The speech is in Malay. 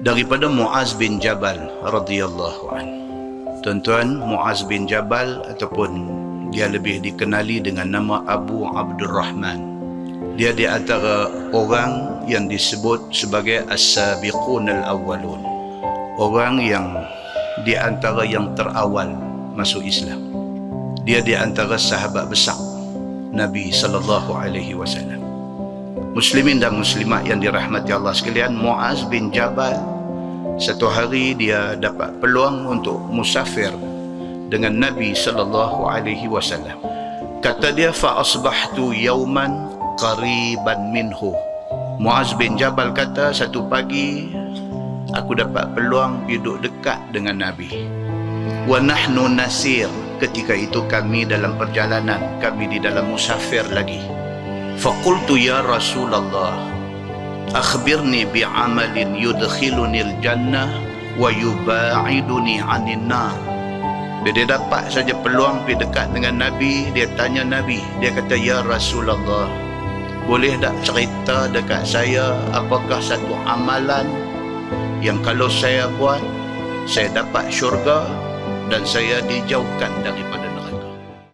daripada Muaz bin Jabal radhiyallahu anhu. Tuan-tuan, Muaz bin Jabal ataupun dia lebih dikenali dengan nama Abu Abdurrahman. Dia di antara orang yang disebut sebagai as-sabiqun al-awwalun. Orang yang di antara yang terawal masuk Islam. Dia di antara sahabat besar Nabi sallallahu alaihi wasallam. Muslimin dan muslimat yang dirahmati Allah sekalian, Muaz bin Jabal satu hari dia dapat peluang untuk musafir dengan Nabi sallallahu alaihi wasallam. Kata dia, fa asbahtu yawman qariban minhu. Muaz bin Jabal kata, satu pagi aku dapat peluang duduk dekat dengan Nabi. Wa nahnu nasir, ketika itu kami dalam perjalanan, kami di dalam musafir lagi. Faqultu ya Rasulullah, akhbirni bi'amalin yudkhilunil jannah wa yuba'iduni 'anil nar. Dia dapat saja peluang pergi dekat dengan Nabi, dia tanya Nabi, dia kata, ya Rasulullah, boleh tak cerita dekat saya apakah satu amalan yang kalau saya buat saya dapat syurga dan saya dijauhkan daripada